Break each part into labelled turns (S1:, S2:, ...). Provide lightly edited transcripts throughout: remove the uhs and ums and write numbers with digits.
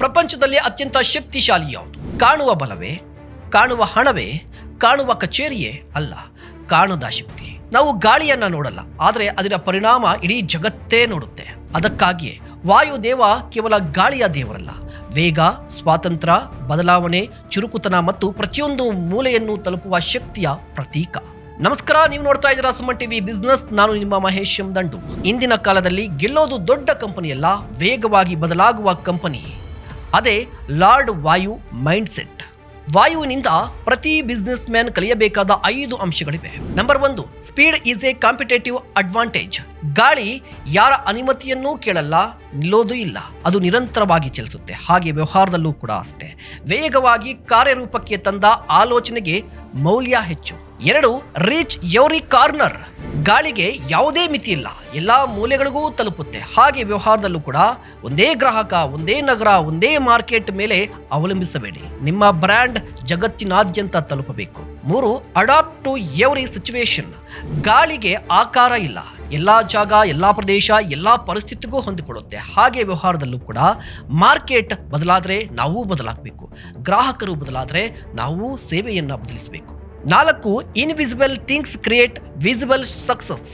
S1: ಪ್ರಪಂಚದಲ್ಲಿ ಅತ್ಯಂತ ಶಕ್ತಿಶಾಲಿ ಯಾವುದು? ಕಾಣುವ ಬಲವೇ, ಕಾಣುವ ಹಣವೇ, ಕಾಣುವ ಕಚೇರಿಯೇ? ಅಲ್ಲ, ಕಾಣದ ಶಕ್ತಿ. ನಾವು ಗಾಳಿಯನ್ನ ನೋಡಲ್ಲ, ಆದರೆ ಅದರ ಪರಿಣಾಮ ಇಡೀ ಜಗತ್ತೇ ನೋಡುತ್ತೆ. ಅದಕ್ಕಾಗಿಯೇ ವಾಯುದೇವ ಕೇವಲ ಗಾಳಿಯ ದೇವರಲ್ಲ, ವೇಗ, ಸ್ವಾತಂತ್ರ್ಯ, ಬದಲಾವಣೆ, ಚುರುಕುತನ ಮತ್ತು ಪ್ರತಿಯೊಂದು ಮೂಲೆಯನ್ನು ತಲುಪುವ ಶಕ್ತಿಯ ಪ್ರತೀಕ. ನಮಸ್ಕಾರ, ನೀವು ನೋಡ್ತಾ ಇದ್ದೀರಾ ಸುಮನ್ ಟಿವಿ ಬಿಸ್ನೆಸ್. ನಾನು ನಿಮ್ಮ ಮಹೇಶ್ ಎಂ ದಂಡು. ಇಂದಿನ ಕಾಲದಲ್ಲಿ ಗೆಲ್ಲೋದು ದೊಡ್ಡ ಕಂಪನಿಯಲ್ಲ, ವೇಗವಾಗಿ ಬದಲಾಗುವ ಕಂಪನಿ. ಅದೇ ಲಾರ್ಡ್ ವಾಯು ಮೈಂಡ್ ಸೆಟ್. ವಾಯುವಿನಿಂದ ಪ್ರತಿ ಬಿಸ್ನೆಸ್ ಮ್ಯಾನ್ ಕಲಿಯಬೇಕಾದ 5 ಅಂಶಗಳಿವೆ. Number 1, speed is A competitive advantage. ಗಾಳಿ ಯಾರ ಅನುಮತಿಯನ್ನೂ ಕೇಳಲ್ಲ, ನಿಲ್ಲೋದು ಇಲ್ಲ, ಅದು ನಿರಂತರವಾಗಿ ಚಲಿಸುತ್ತೆ. ಹಾಗೆ ವ್ಯವಹಾರದಲ್ಲೂ ಕೂಡ ಅಷ್ಟೇ. ವೇಗವಾಗಿ ಕಾರ್ಯರೂಪಕ್ಕೆ ತಂದ ಆಲೋಚನೆಗೆ ಮೌಲ್ಯ ಹೆಚ್ಚು. 2, ರೀಚ್ ಎವ್ರಿ ಕಾರ್ನರ್. ಗಾಳಿಗೆ ಯಾವುದೇ ಮಿತಿ ಇಲ್ಲ, ಎಲ್ಲಾ ಮೂಲೆಗಳಿಗೂ ತಲುಪುತ್ತೆ. ಹಾಗೆ ವ್ಯವಹಾರದಲ್ಲೂ ಕೂಡ ಒಂದೇ ಗ್ರಾಹಕ, ಒಂದೇ ನಗರ, ಒಂದೇ ಮಾರ್ಕೆಟ್ ಮೇಲೆ ಅವಲಂಬಿಸಬೇಡಿ. ನಿಮ್ಮ ಬ್ರ್ಯಾಂಡ್ ಜಗತ್ತಿನಾದ್ಯಂತ ತಲುಪಬೇಕು. 3, ಅಡಾಪ್ಟ್ ಟು ಎವ್ರಿ ಸಿಚುವೇಶನ್. ಗಾಳಿಗೆ ಆಕಾರ ಇಲ್ಲ, ಎಲ್ಲಾ ಜಾಗ, ಎಲ್ಲಾ ಪ್ರದೇಶ, ಎಲ್ಲಾ ಪರಿಸ್ಥಿತಿಗೂ ಹೊಂದಿಕೊಳ್ಳುತ್ತೆ. ಹಾಗೆ ವ್ಯವಹಾರದಲ್ಲೂ ಕೂಡ ಮಾರ್ಕೆಟ್ ಬದಲಾದರೆ ನಾವು ಬದಲಾಗಬೇಕು, ಗ್ರಾಹಕರು ಬದಲಾದರೆ ನಾವು ಸೇವೆಯನ್ನ ಬದಲಿಸಬೇಕು. 4, invisible things create visible success.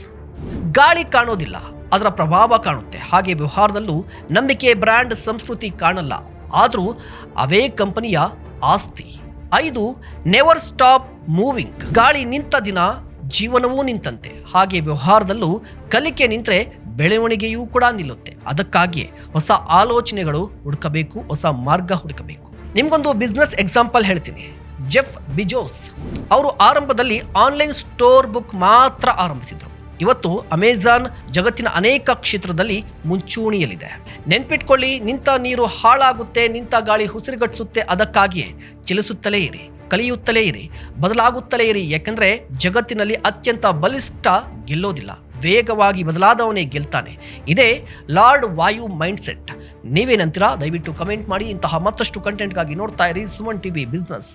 S1: ಗಾಳಿ ಕಾಣೋದಿಲ್ಲ, ಅದರ ಪ್ರಭಾವ ಕಾಣುತ್ತೆ. ಹಾಗೆ ವ್ಯವಹಾರದಲ್ಲೂ ನಂಬಿಕೆ, ಬ್ರ್ಯಾಂಡ್, ಸಂಸ್ಕೃತಿ ಕಾಣಲ್ಲ, ಆದರೂ ಅವೇ ಕಂಪನಿಯ ಆಸ್ತಿ. 5, ನೆವರ್ ಸ್ಟಾಪ್ ಮೂವಿಂಗ್. ಗಾಳಿ ನಿಂತ ದಿನ ಜೀವನವೂ ನಿಂತಂತೆ. ಹಾಗೆ ವ್ಯವಹಾರದಲ್ಲೂ ಕಲಿಕೆ ನಿಂತರೆ ಬೆಳವಣಿಗೆಯೂ ಕೂಡ ನಿಲ್ಲುತ್ತೆ. ಅದಕ್ಕಾಗಿಯೇ ಹೊಸ ಆಲೋಚನೆಗಳು ಹುಡುಕಬೇಕು, ಹೊಸ ಮಾರ್ಗ ಹುಡುಕಬೇಕು. ನಿಮ್ಗೊಂದು ಬಿಸ್ನೆಸ್ ಎಕ್ಸಾಂಪಲ್ ಹೇಳ್ತೀನಿ. ಜೆಫ್ ಬಿಜೋಸ್ ಅವರು ಆರಂಭದಲ್ಲಿ ಆನ್ಲೈನ್ ಸ್ಟೋರ್ ಬುಕ್ ಮಾತ್ರ ಆರಂಭಿಸಿದರು. ಇವತ್ತು ಅಮೆಜಾನ್ ಜಗತ್ತಿನ ಅನೇಕ ಕ್ಷೇತ್ರದಲ್ಲಿ ಮುಂಚೂಣಿಯಲ್ಲಿದೆ. ನೆನ್ಪಿಟ್ಕೊಳ್ಳಿ, ನಿಂತ ನೀರು ಹಾಳಾಗುತ್ತೆ, ನಿಂತ ಗಾಳಿ ಉಸಿರುಗಟ್ಟಿಸುತ್ತೆ. ಅದಕ್ಕಾಗಿಯೇ ಚಲಿಸುತ್ತಲೇ ಇರಿ, ಕಲಿಯುತ್ತಲೇ ಇರಿ, ಬದಲಾಗುತ್ತಲೇ ಇರಿ. ಯಾಕಂದ್ರೆ ಜಗತ್ತಿನಲ್ಲಿ ಅತ್ಯಂತ ಬಲಿಷ್ಠ ಗೆಲ್ಲೋದಿಲ್ಲ, ವೇಗವಾಗಿ ಬದಲಾದವನೇ ಗೆಲ್ತಾನೆ. ಇದೇ ಲಾರ್ಡ್ ವಾಯು ಮೈಂಡ್ ಸೆಟ್. ನೀವೇನಂತೀರಾ? ದಯವಿಟ್ಟು ಕಮೆಂಟ್ ಮಾಡಿ. ಇಂತಹ ಮತ್ತಷ್ಟು ಕಂಟೆಂಟ್ಗಾಗಿ ನೋಡ್ತಾ ಇರಿ ಸುಮನ್ ಟಿವಿ ಬಿಸ್ನೆಸ್.